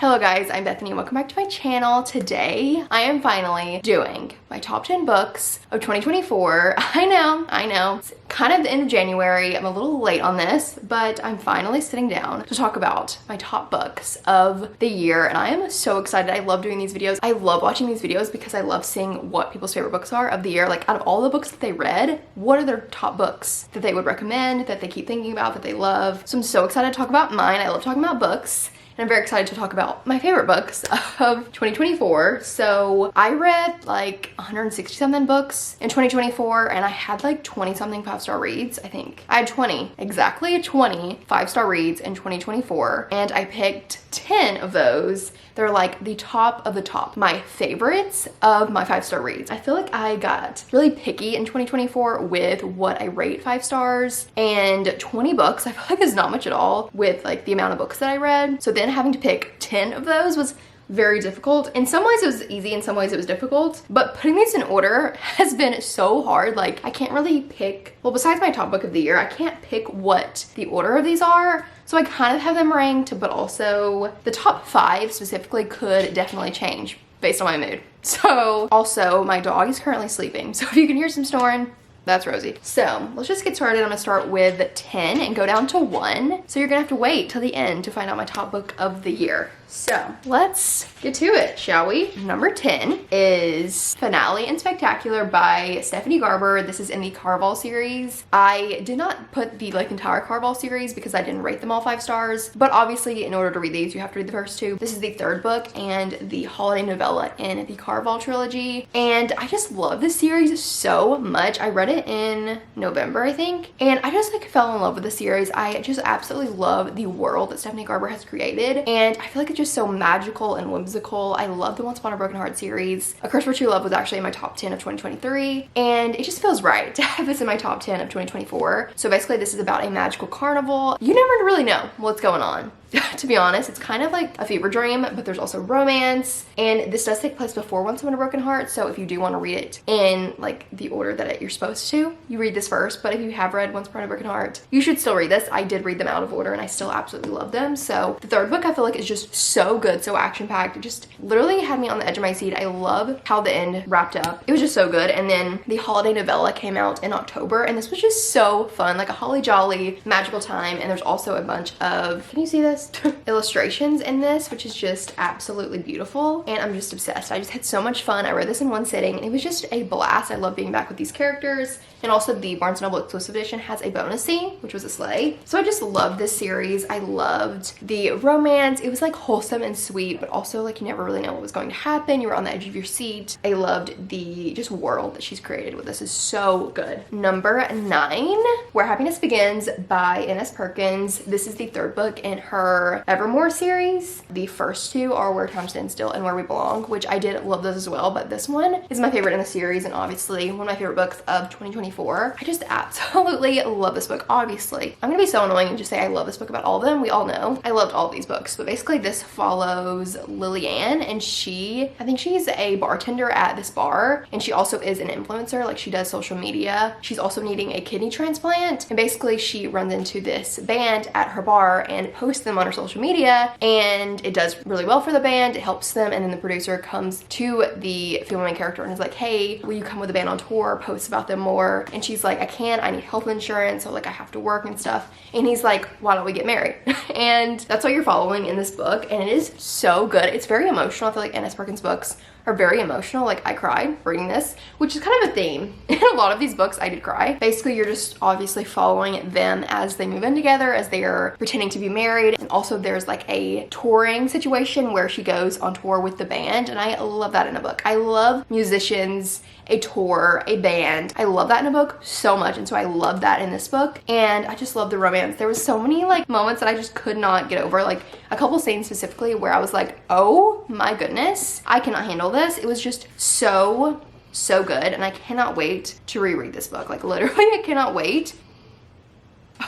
Hello guys, I'm Bethany and welcome back to my channel. Today, I am finally doing my top 10 books of 2024. I know. It's kind of the end of January. I'm a little late on this, but I'm finally sitting down to talk about my top books of the year, and I am so excited. I love doing these videos. I love watching these videos because I love seeing what people's favorite books are of the year. Like, out of all the books that they read, what are their top books that they would recommend, that they keep thinking about, that they love? So I'm so excited to talk about mine. I love talking about books. And I'm very excited to talk about my favorite books of 2024. So I read like 160 something books in 2024, and I had like 20 something 5-star reads. I think I had exactly 20 5-star reads in 2024, and I picked 10 of those. They're like the top of the top, my favorites of my 5-star reads. I feel like I got really picky in 2024 with what I rate 5 stars, and 20 books I feel like is not much at all with like the amount of books that I read. So then having to pick 10 of those was very difficult. In some ways it was easy, in some ways it was difficult, but putting these in order has been so hard. Like, I can't really pick, well, besides my top book of the year, I can't pick what the order of these are. So I kind of have them ranked, but also the top 5 specifically could definitely change based on my mood. So also my dog is currently sleeping, so if you can hear some snoring, that's Rosie. So let's just get started. I'm gonna start with 10 and go down to 1. So you're gonna have to wait till the end to find out my top book of the year. So let's get to it, shall we? Number 10 is Finale and Spectacular by Stephanie Garber. This is in the Carval series. I did not put the entire Carval series because I didn't rate them all 5 stars, but obviously in order to read these, you have to read the first 2. This is the 3rd book and the holiday novella in the Carval trilogy, and I just love this series so much. I read it in November, I think, and I just fell in love with the series. I just absolutely love the world that Stephanie Garber has created, and I feel like it's just so magical and whimsical. I love the Once Upon a Broken Heart series. A Curse for True Love was actually in my top 10 of 2023, and it just feels right to have this in my top 10 of 2024. So basically this is about a magical carnival. You never really know what's going on. To be honest, it's kind of like a fever dream, but there's also romance, and this does take place before Once Upon a Broken Heart. So if you do want to read it in like the order that you're supposed to, you read this first. But if you have read Once Upon a Broken Heart, you should still read this. I did read them out of order and I still absolutely love them. So the 3rd book I feel like is just so good, so action-packed. It just literally had me on the edge of my seat. I love how the end wrapped up. It was just so good. And then the holiday novella came out in October, and this was just so fun, like a holly jolly magical time. And there's also a bunch of, can you see this? Illustrations in this, which is just absolutely beautiful, and I'm just obsessed. I just had so much fun. I read this in one sitting and it was just a blast. I love being back with these characters. And also the Barnes & Noble exclusive edition has a bonus scene, which was a sleigh. So I just loved this series. I loved the romance. It was like wholesome and sweet, but also like you never really know what was going to happen. You were on the edge of your seat. I loved the just world that she's created with this. Is so good. Number 9, Where Happiness Begins by N.S. Perkins. This is the 3rd book in her Evermore series. The first 2 are Where Time Stands Still and Where We Belong, which I did love those as well, but this one is my favorite in the series, and obviously one of my favorite books of 2024. I just absolutely love this book. Obviously, I'm gonna be so annoying and just say I love this book about all of them. We all know I loved all of these books, but basically this follows Lillian, and I think she's a bartender at this bar, and she also is an influencer. Like, she does social media. She's also needing a kidney transplant, and basically she runs into this band at her bar and posts them on her social media, and it does really well for the band. It helps them, and then the producer comes to the female main character and is like, hey, will you come with the band on tour, post about them more? And she's like, I can't, I need health insurance, so like I have to work and stuff. And he's like, why don't we get married? And that's what you're following in this book, and it is so good. It's very emotional. I feel like N.S. Perkins books are very emotional. Like, I cried reading this, which is kind of a theme. In a lot of these books, I did cry. Basically, you're just obviously following them as they move in together, as they are pretending to be married. And also there's like a touring situation where she goes on tour with the band, and I love that in a book. I love musicians, a tour, a band. I love that in a book so much, and so I love that in this book. And I just love the romance. There was so many like moments that I just could not get over, like a couple scenes specifically where I was like, oh my goodness, I cannot handle this. It was just so good, and I cannot wait to reread this book. Like, literally, I cannot wait.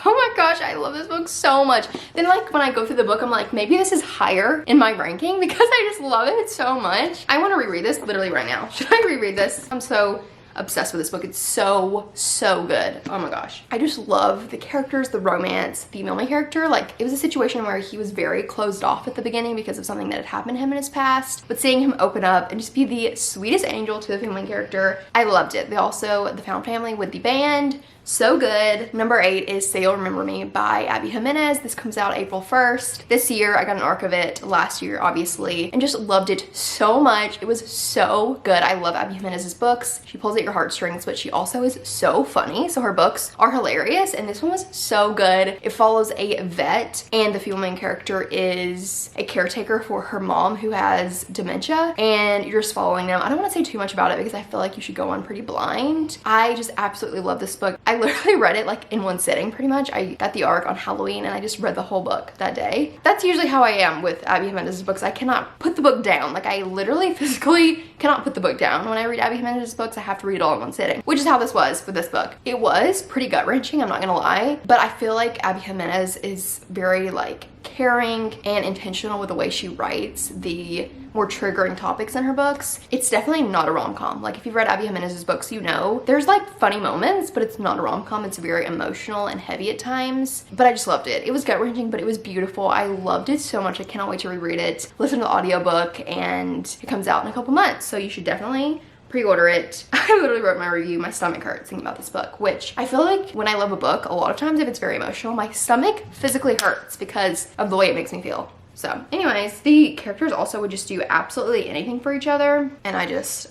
Oh my gosh, I love this book so much. Then like when I go through the book, I'm like, maybe this is higher in my ranking because I just love it so much. I want to reread this literally right now. Should I reread this? I'm so obsessed with this book. It's so, so good. Oh my gosh. I just love the characters, the romance, the main character. Like, it was a situation where he was very closed off at the beginning because of something that had happened to him in his past, but seeing him open up and just be the sweetest angel to the main character, I loved it. They also, the found family with the band, so good. Number 8 is Say You'll Remember Me by Abby Jimenez. This comes out April 1st. This year, I got an arc of it last year, obviously, and just loved it so much. It was so good. I love Abby Jimenez's books. She pulls at your heartstrings, but she also is so funny. So her books are hilarious, and this one was so good. It follows a vet, and the female main character is a caretaker for her mom who has dementia, and you're just following them. I don't want to say too much about it because I feel like you should go on pretty blind. I just absolutely love this book. I literally read it like in one sitting pretty much. I got the arc on Halloween and I just read the whole book that day. That's usually how I am with Abby Jimenez's books. I cannot put the book down. Like, I literally physically cannot put the book down. When I read Abby Jimenez's books, I have to read it all in one sitting, which is how this was with this book. It was pretty gut-wrenching, I'm not gonna lie, but I feel like Abby Jimenez is very like caring and intentional with the way she writes the more triggering topics in her books. It's definitely not a rom-com. Like, if you've read Abby Jimenez's books, you know there's like funny moments, but it's not a rom-com. It's very emotional and heavy at times, but I just loved it. It was gut-wrenching, but it was beautiful. I loved it so much. I cannot wait to reread it, listen to the audiobook, and it comes out in a couple months, so you should definitely pre-order it. I literally wrote my review, my stomach hurts thinking about this book, which I feel like when I love a book, a lot of times if it's very emotional, my stomach physically hurts because of the way it makes me feel. So anyways, the characters also would just do absolutely anything for each other, and I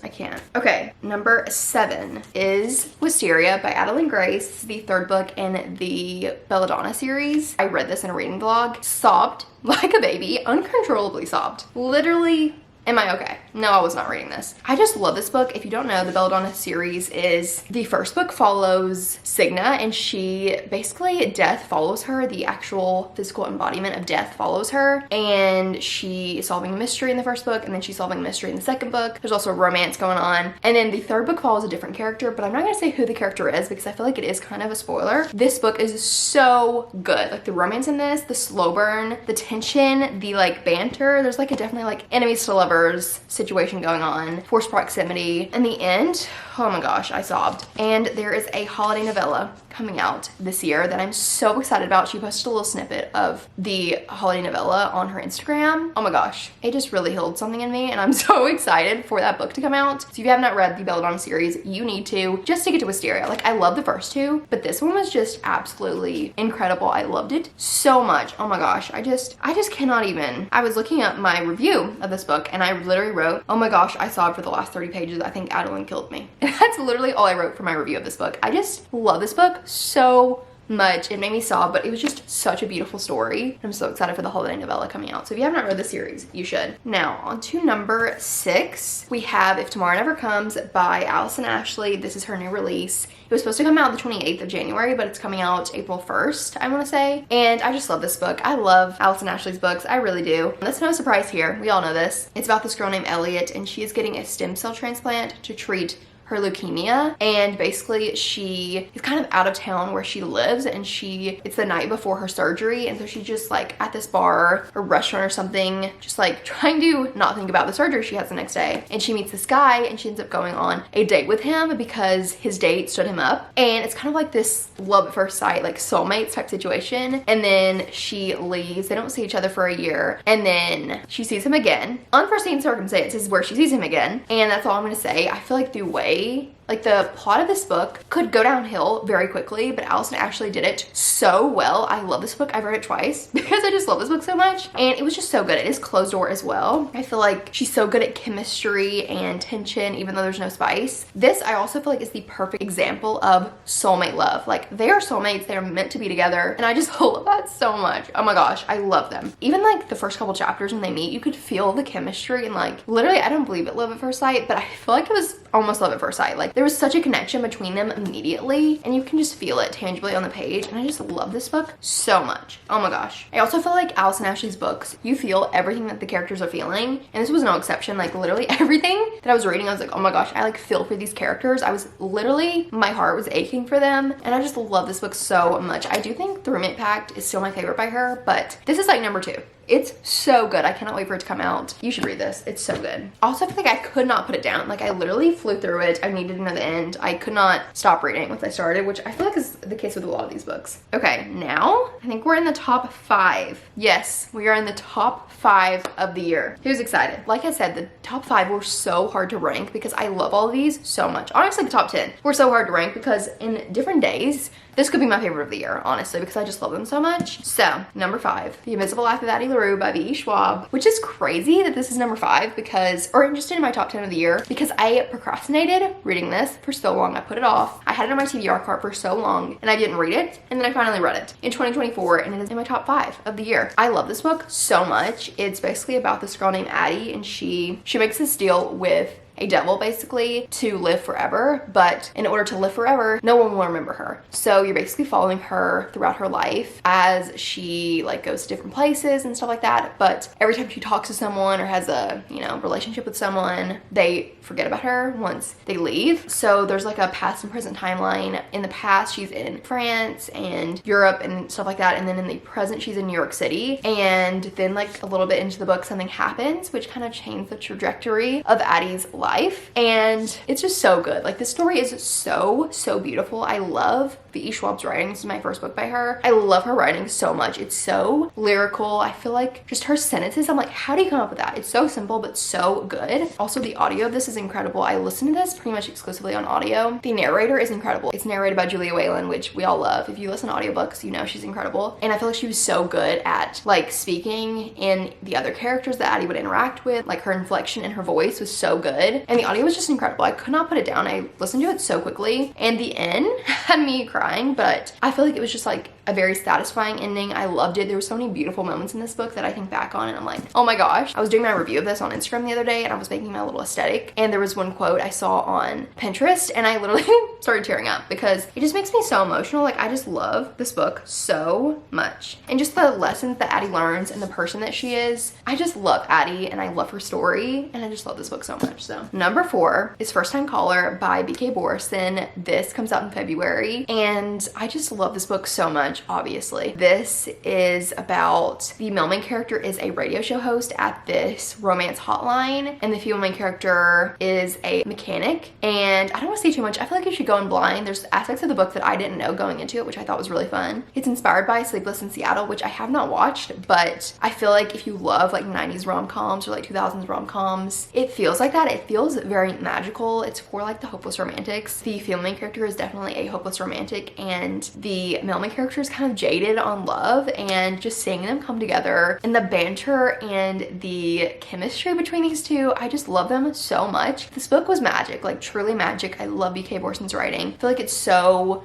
can't. Okay, number 7 is Wisteria by Adeline Grace. This is the 3rd book in the Belladonna series. I read this in a reading vlog, sobbed like a baby, uncontrollably sobbed. Literally, am I okay? No, I was not reading this. I just love this book. If you don't know, the Belladonna series is, the first book follows Signa, and she basically, death follows her. The actual physical embodiment of death follows her, and she is solving a mystery in the first book, and then she's solving a mystery in the second book. There's also a romance going on, and then the 3rd book follows a different character, but I'm not gonna say who the character is because I feel like it is kind of a spoiler. This book is so good. Like, the romance in this, the slow burn, the tension, the like banter. There's like a definitely like enemies to lovers situation going on, forced proximity. In the end, oh my gosh, I sobbed. And there is a holiday novella coming out this year that I'm so excited about. She posted a little snippet of the holiday novella on her Instagram. Oh my gosh, it just really healed something in me, and I'm so excited for that book to come out. So if you have not read the Belladonna series, you need to, just to get to Wisteria. Like, I love the first 2, but this one was just absolutely incredible. I loved it so much. Oh my gosh, I just cannot even. I was looking up my review of this book, and I literally wrote, oh my gosh, I sobbed for the last 30 pages. I think Adeline killed me. And that's literally all I wrote for my review of this book. I just love this book so much. It made me sob, but it was just such a beautiful story. I'm so excited for the holiday novella coming out. So if you have not read the series, you should. Now, on to number 6. We have If Tomorrow Never Comes by Allison Ashley. This is her new release. It was supposed to come out the 28th of January, but it's coming out April 1st, I want to say. And I just love this book. I love Allison Ashley's books. I really do. That's no surprise here. We all know this. It's about this girl named Elliot, and she is getting a stem cell transplant to treat her leukemia, and basically she is kind of out of town where she lives, and it's the night before her surgery, and so she's just like at this bar or restaurant or something, just like trying to not think about the surgery she has the next day. And she meets this guy, and she ends up going on a date with him because his date stood him up, and it's kind of like this love at first sight, like soulmates type situation. And then she leaves. They don't see each other for a year, and then she sees him again. Unforeseen circumstances where she sees him again, and that's all I'm gonna say. I feel like the way, like, the plot of this book could go downhill very quickly, but Allison Ashley did it so well. I love this book. I've read it twice because I just love this book so much, and it was just so good. It is closed door as well. I feel like she's so good at chemistry and tension, even though there's no spice. This, I also feel like, is the perfect example of soulmate love. Like, they are soulmates. They are meant to be together, and I just love that so much. Oh my gosh, I love them. Even like the first couple chapters when they meet, you could feel the chemistry, and like, literally, I don't believe it love at first sight, but I feel like it was almost love at first sight. Like, there was such a connection between them immediately, and you can just feel it tangibly on the page, and I just love this book so much. Oh my gosh. I also feel like Allison Ashley's books, you feel everything that the characters are feeling, and this was no exception. Like, literally everything that I was reading, I was like, oh my gosh, I like feel for these characters. I was literally, my heart was aching for them, and I just love this book so much. I do think The Roommate Pact is still my favorite by her, but this is like number 2. It's so good. I cannot wait for it to come out. You should read this. It's so good. Also, I feel like I could not put it down. Like, I literally flew through it. I needed to know the end. I could not stop reading once I started, which I feel like is the case with a lot of these books. Okay, now I think we're in the top 5. Yes, we are in the top 5 of the year. Who's excited? Like I said, the top 5 were so hard to rank because I love all of these so much. Honestly, the top 10 were so hard to rank because in different days, this could be my favorite of the year, honestly, because I just love them so much. So, number 5, The Invisible Life of Addie LaRue by V.E. Schwab, which is crazy that this is number 5 because, or just in my top 10 of the year, because I procrastinated reading this for so long. I put it off. I had it on my TBR cart for so long and I didn't read it. And then I finally read it in 2024 and it is in my top 5 of the year. I love this book so much. It's basically about this girl named Addie and she makes this deal with a devil basically to live forever, but in order to live forever, no one will remember her. So you're basically following her throughout her life as she like goes to different places and stuff like that. But every time she talks to someone or has a, you know, relationship with someone, they forget about her once they leave. So there's like a past and present timeline. In the past, she's in France and Europe and stuff like that. And then in the present, she's in New York City. And then like a little bit into the book, something happens, which kind of changed the trajectory of Addie's life. And it's just so good. Like, this story is so beautiful. I love V.E. Schwab's writing. This is my first book by her. I love her writing so much. It's so lyrical. I feel like just her sentences, I'm like, how do you come up with that? It's so simple but so good. Also, the audio of this is incredible. I listen to this pretty much exclusively on audio. The narrator is incredible. It's narrated by Julia Whalen, which we all love. If you listen to audiobooks, you know she's incredible. And I feel like she was so good at like speaking in the other characters that Addie would interact with. Like, her inflection in her voice was so good. And the audio was just incredible. I could not put it down. I listened to it so quickly. And the end had me crying, but I feel like it was just like a very satisfying ending. I loved it. There were so many beautiful moments in this book that I think back on and I'm like, oh my gosh. I was doing my review of this on Instagram the other day and I was making my little aesthetic. And there was one quote I saw on Pinterest and I literally started tearing up because it just makes me so emotional. Like, I just love this book so much. And just the lessons that Addie learns and the person that she is. I just love Addie and I love her story and I just love this book so much. So number 4 is First Time Caller by B.K. Borison. This comes out in February and I just love this book so much. Obviously, this is about the male main character is a radio show host at this romance hotline and the female main character is a mechanic. And I don't want to say too much. I feel like you should go in blind. There's aspects of the book that I didn't know going into it, which I thought was really fun. It's inspired by Sleepless in Seattle, which I have not watched, but I feel like if you love like 90s rom-coms or like 2000s rom-coms, it feels like that. It feels very magical. It's for like the hopeless romantics. The female main character is definitely a hopeless romantic and the male main character is kind of jaded on love, and just seeing them come together and the banter and the chemistry between these two, I just love them so much. This book was magic, like truly magic. I love B.K. Borison's writing. I feel like it's so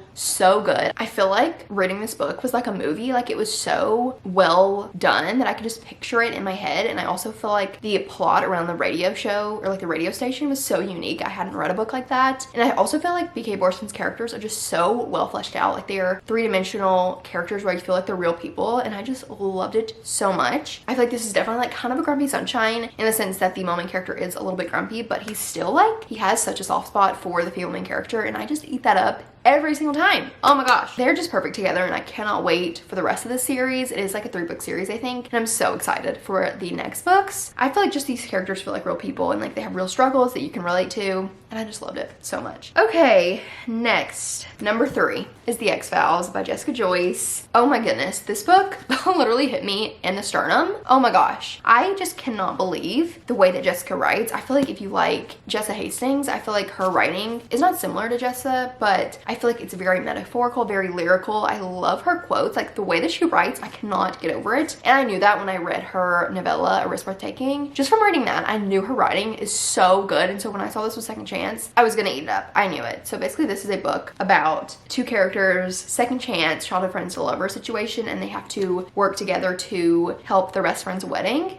good. I feel like reading this book was like a movie. Like, it was so well done that I could just picture it in my head. And I also feel like the plot around the radio show or like the radio station was so unique. I hadn't read a book like that. And I also feel like B.K. Borison's characters are just so well fleshed out. Like, they are three-dimensional characters where I feel like they're real people, and I just loved it so much. I feel like this is definitely like kind of a grumpy sunshine in the sense that the male main character is a little bit grumpy, but he's still like, he has such a soft spot for the female main character, and I just eat that up every single time. Oh my gosh, they're just perfect together and I cannot wait for the rest of the series. It is like a 3-book series, I think, and I'm so excited for the next books. I feel like just these characters feel like real people and like they have real struggles that you can relate to, and I just loved it so much. Okay, next, number 3 is The X-Files by Jessica Joyce. Oh my goodness, this book literally hit me in the sternum. Oh my gosh, I just cannot believe the way that Jessica writes. I feel like if you like Jessa Hastings, I feel like her writing is not similar to Jessa, but I feel like it's very metaphorical, very lyrical. I love her quotes, like the way that she writes, I cannot get over it. And I knew that when I read her novella, A Risk Worth Taking. Just from reading that, I knew her writing is so good. And so when I saw this was Second Chance, I was gonna eat it up. I knew it. So basically this is a book about 2 characters, second chance, childhood friends to lover situation, and they have to work together to help their best friend's wedding.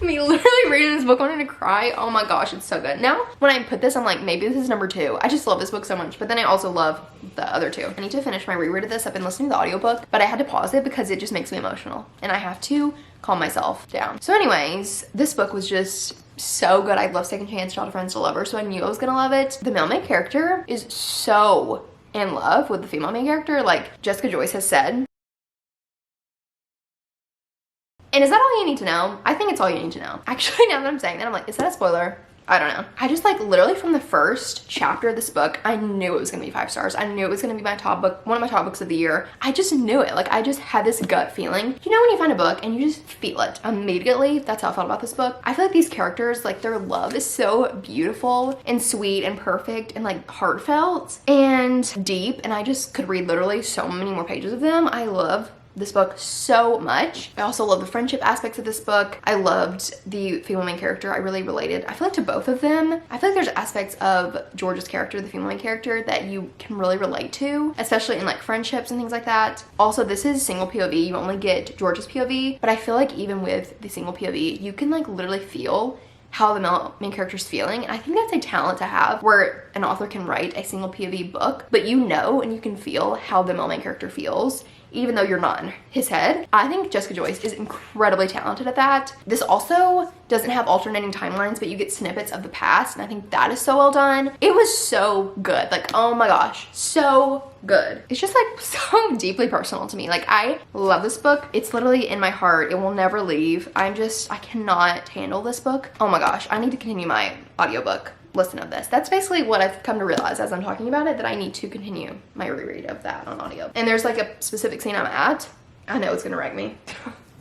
Me literally reading this book wanting to cry. Oh my gosh, it's so good. Now when I put this, I'm like, maybe this is number 2. I just love this book so much, but then I also love the other 2. I need to finish my reread of this. I've been listening to the audiobook, but I had to pause it because it just makes me emotional and I have to calm myself down. So anyways, this book was just so good. I love Second Chance, Childhood Friends to Lover, so I knew I was gonna love it. The male main character is so in love with the female main character, like Jessica Joyce has said. And is that all you need to know? I think it's all you need to know. Actually, now that I'm saying that, I'm like, is that a spoiler? I don't know. I just like literally from the first chapter of this book, I knew it was gonna be 5 stars. I knew it was gonna be my top book, one of my top books of the year. I just knew it. Like I just had this gut feeling. You know when you find a book and you just feel it immediately? That's how I felt about this book. I feel like these characters, like their love is so beautiful and sweet and perfect and like heartfelt and deep. And I just could read literally so many more pages of them. I love this book so much. I also love the friendship aspects of this book. I loved the female main character. I really related, I feel like, to both of them. I feel like there's aspects of George's character, the female main character, that you can really relate to, especially in like friendships and things like that. Also, this is single POV. You only get George's POV, but I feel like even with the single POV, you can like literally feel how the main character's feeling. And I think that's a talent to have, where an author can write a single POV book, but you know and you can feel how the main character feels, even though you're not in his head. I think Jessica Joyce is incredibly talented at that. This also doesn't have alternating timelines, but you get snippets of the past, and I think that is so well done. It was so good. Like, oh my gosh, so good. It's just like so deeply personal to me. Like, I love this book. It's literally in my heart. It will never leave. I cannot handle this book. Oh my gosh, I need to continue my audiobook listen of this. That's basically what I've come to realize as I'm talking about it, that I need to continue my reread of that on audio. And there's like a specific scene I'm at. I know it's gonna wreck me.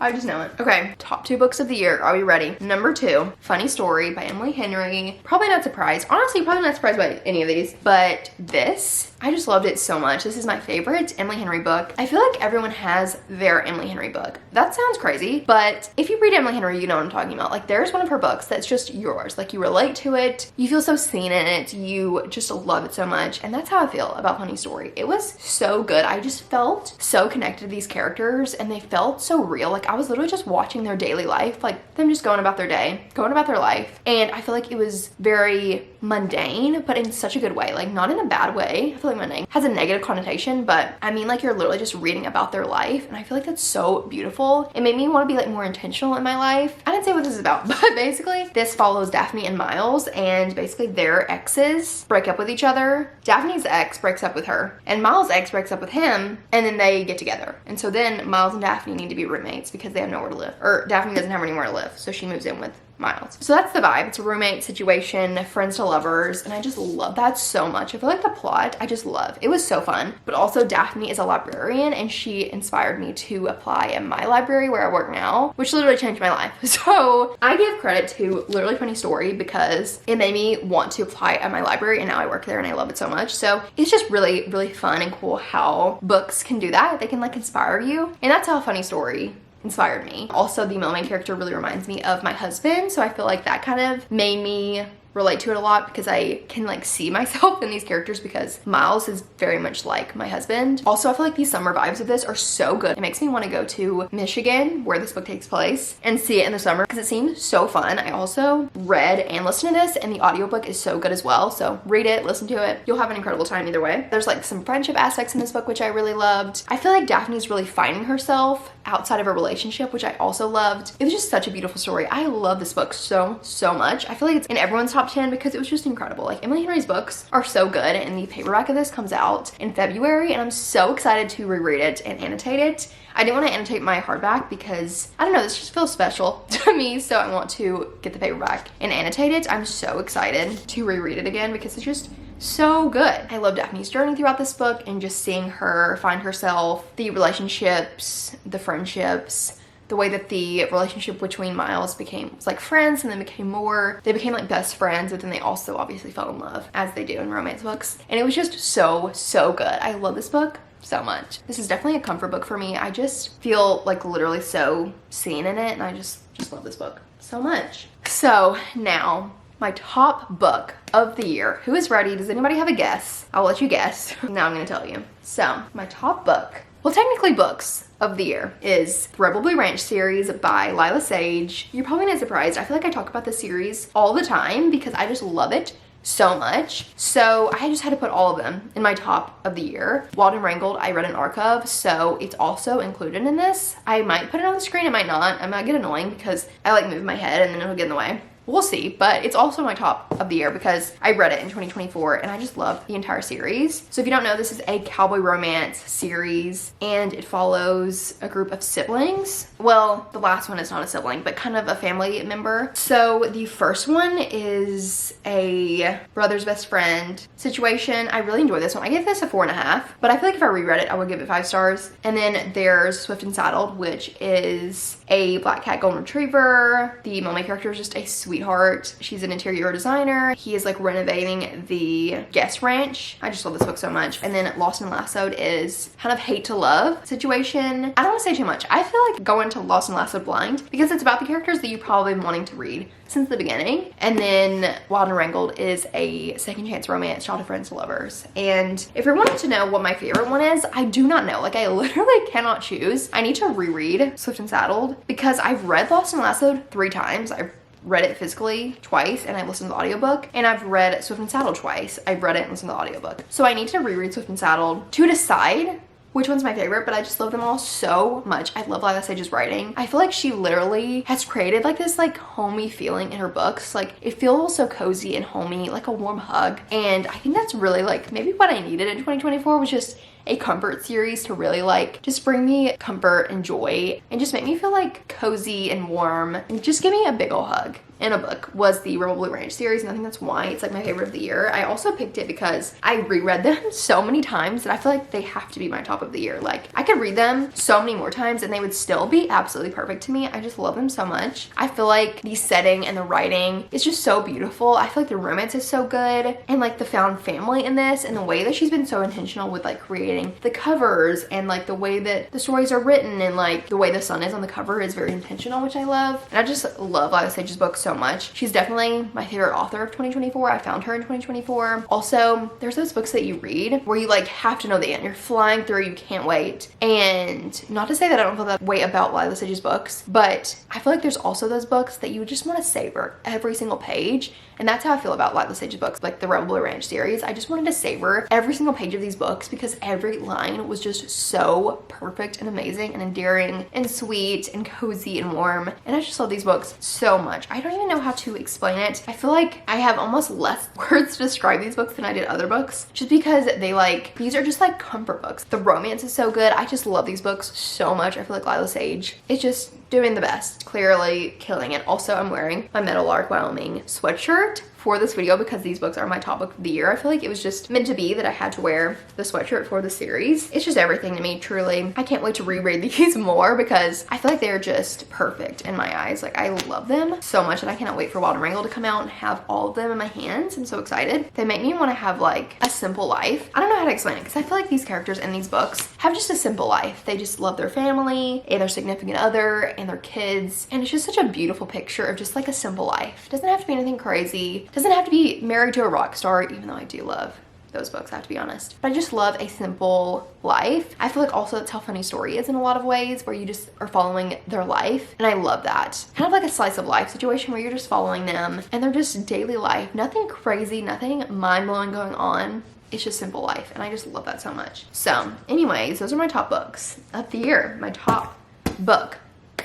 I just know it. Okay, top 2 books of the year. Are we ready? Number 2, Funny Story by Emily Henry. Probably not surprised. Honestly, probably not surprised by any of these, but this, I just loved it so much. This is my favorite Emily Henry book. I feel like everyone has their Emily Henry book. That sounds crazy, but if you read Emily Henry, you know what I'm talking about. Like, there's one of her books that's just yours. Like, you relate to it. You feel so seen in it. You just love it so much. And that's how I feel about Funny Story. It was so good. I just felt so connected to these characters, and they felt so real. Like, I was literally just watching their daily life, like them just going about their day, going about their life. And I feel like it was very mundane, but in such a good way. Like, not in a bad way. I feel like mundane has a negative connotation, but I mean, like, you're literally just reading about their life, and I feel like that's so beautiful. It made me want to be like more intentional in my life. I didn't say what this is about, but basically this follows Daphne and Miles, and basically their exes break up with each other. Daphne's ex breaks up with her, and Miles' ex breaks up with him, and then they get together. And so then Miles and Daphne need to be roommates because they have nowhere to live, or Daphne doesn't have anywhere to live, so she moves in with Miles. So that's the vibe. It's a roommate situation, friends to lovers, and I just love that so much. I feel like the plot, I just love. It was so fun. But also Daphne is a librarian, and she inspired me to apply at my library where I work now, which literally changed my life. So I give credit to literally Funny Story because it made me want to apply at my library, and now I work there and I love it so much. So it's just really, really fun and cool how books can do that. They can like inspire you, and that's how Funny Story inspired me. Also, the main character really reminds me of my husband, so I feel like that kind of made me relate to it a lot because I can like see myself in these characters because Miles is very much like my husband. Also, I feel like these summer vibes of this are so good. It makes me want to go to Michigan, where this book takes place, and see it in the summer because it seems so fun. I also read and listened to this, and the audiobook is so good as well. So read it, listen to it. You'll have an incredible time either way. There's like some friendship aspects in this book, which I really loved. I feel like Daphne's really finding herself outside of a relationship, which I also loved. It was just such a beautiful story. I love this book so much. I feel like it's in everyone's top 10 because it was just incredible. Like, Emily Henry's books are so good, and the paperback of this comes out in February, and I'm so excited to reread it and annotate it. I didn't want to annotate my hardback because, I don't know, this just feels special to me, so I want to get the paperback and annotate it. I'm so excited to reread it again because it's just so good. I love Daphne's journey throughout this book and just seeing her find herself, the relationships, the friendships, the way that the relationship between Miles was like friends and then became more. They became like best friends, but then they also obviously fell in love, as they do in romance books. And it was just so good. I love this book so much. This is definitely a comfort book for me. I just feel like literally so seen in it, and I just love this book so much. So now, my top book of the year. Who is ready? Does anybody have a guess? I'll let you guess. Now I'm gonna tell you. So, my top book, well, technically books of the year, is the Rebel Blue Ranch series by Lila Sage. You're probably not surprised. I feel like I talk about this series all the time because I just love it so much. So I just had to put all of them in my top of the year. Wild and Wrangled, I read an arc of, so it's also included in this. I might put it on the screen, it might not. I might get annoying because I like move my head and then it'll get in the way. We'll see, but it's also my top of the year because I read it in 2024 and I just love the entire series. So if you don't know, this is a cowboy romance series and it follows a group of siblings. Well, the last one is not a sibling, but kind of a family member. So the first one is a brother's best friend situation. I really enjoyed this one. I gave this a 4.5, but I feel like if I reread it, I would give it 5 stars. And then there's Swift and Saddled, which is a black cat golden retriever. The main character is just a sweetheart. She's an interior designer. He is like renovating the guest ranch. I just love this book so much. And then Lost and Lassoed is kind of hate to love situation. I don't want to say too much. I feel like going to Lost and Lassoed blind because it's about the characters that you've probably been wanting to read since the beginning. And then Wild and Wrangled is a second chance romance, childhood friends to lovers. And if you're wanting to know what my favorite one is, I do not know. Like I literally cannot choose. I need to reread Swift and Saddled because I've read Lost and Lassoed 3 times. I've read it physically twice and I listened to the audiobook, and I've read Swift and Saddled twice. I've read it and listened to the audiobook. So I need to reread Swift and Saddled to decide which one's my favorite, but I just love them all so much. I love Lila Sage's writing. I feel like she literally has created like this like homey feeling in her books. Like it feels so cozy and homey, like a warm hug. And I think that's really like maybe what I needed in 2024 was just a comfort series to really like just bring me comfort and joy and just make me feel like cozy and warm and just give me a big ol' hug. In a book was the Rebel Blue Ranch series, and I think that's why it's like my favorite of the year. I also picked it because I reread them so many times that I feel like they have to be my top of the year. Like I could read them so many more times and they would still be absolutely perfect to me. I just love them so much. I feel like the setting and the writing is just so beautiful. I feel like the romance is so good, and like the found family in this and the way that she's been so intentional with like creating the covers and like the way that the stories are written and like the way the sun is on the cover is very intentional, which I love. And I just love Lila Sage's books so much. She's definitely my favorite author of 2024. I found her in 2024. Also, there's those books that you read where you like have to know the end. You're flying through, you can't wait. And not to say that I don't feel that way about Lila Sage's books, but I feel like there's also those books that you just want to savor every single page. And that's how I feel about Lila Sage's books, like the Rebel Blue Ranch series. I just wanted to savor every single page of these books because every line was just so perfect and amazing and endearing and sweet and cozy and warm. And I just love these books so much. I don't even know how to explain it. I feel like I have almost less words to describe these books than I did other books, just because they like, these are just like comfort books. The romance is so good. I just love these books so much. I feel like Lila Sage is just doing the best, clearly killing it. Also, I'm wearing my Meadowlark Wyoming sweatshirt for this video because these books are my top book of the year. I feel like it was just meant to be that I had to wear the sweatshirt for the series. It's just everything to me, truly. I can't wait to reread these more because I feel like they're just perfect in my eyes. Like I love them so much and I cannot wait for Wild and Wrangle to come out and have all of them in my hands. I'm so excited. They make me want to have like a simple life. I don't know how to explain it because I feel like these characters in these books have just a simple life. They just love their family and their significant other and their kids, and it's just such a beautiful picture of just like a simple life. It doesn't have to be anything crazy. It doesn't have to be married to a rock star, even though I do love those books, I have to be honest. But I just love a simple life. I feel like also that's how Funny Story is in a lot of ways, where you just are following their life. And I love that. Kind of like a slice of life situation where you're just following them and they're just daily life. Nothing crazy, nothing mind-blowing going on. It's just simple life. And I just love that so much. So anyways, those are my top books of the year. My top book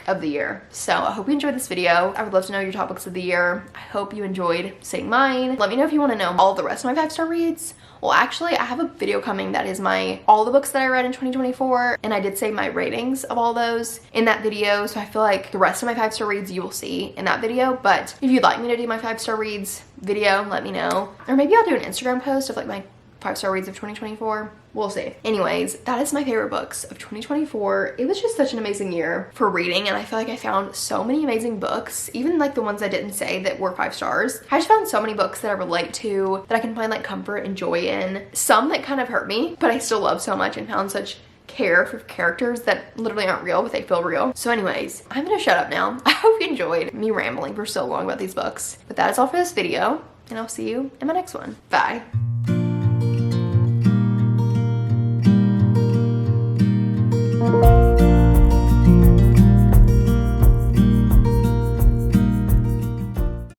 of the year. So I hope you enjoyed this video. I would love to know your top books of the year. I hope you enjoyed seeing mine. Let me know if you want to know all the rest of my 5-star reads. Well, actually, I have a video coming that is all the books that I read in 2024, and I did say my ratings of all those in that video, so I feel like the rest of my 5-star reads you will see in that video. But if you'd like me to do my 5-star reads video, let me know. Or maybe I'll do an Instagram post of like my 5-star reads of 2024. We'll see. Anyways, that is my favorite books of 2024. It was just such an amazing year for reading, and I feel like I found so many amazing books, even like the ones I didn't say that were 5 stars. I just found so many books that I relate to, that I can find like comfort and joy in. Some that kind of hurt me, but I still love so much and found such care for characters that literally aren't real, but they feel real. So anyways, I'm gonna shut up now. I hope you enjoyed me rambling for so long about these books. But that is all for this video, and I'll see you in my next one. Bye.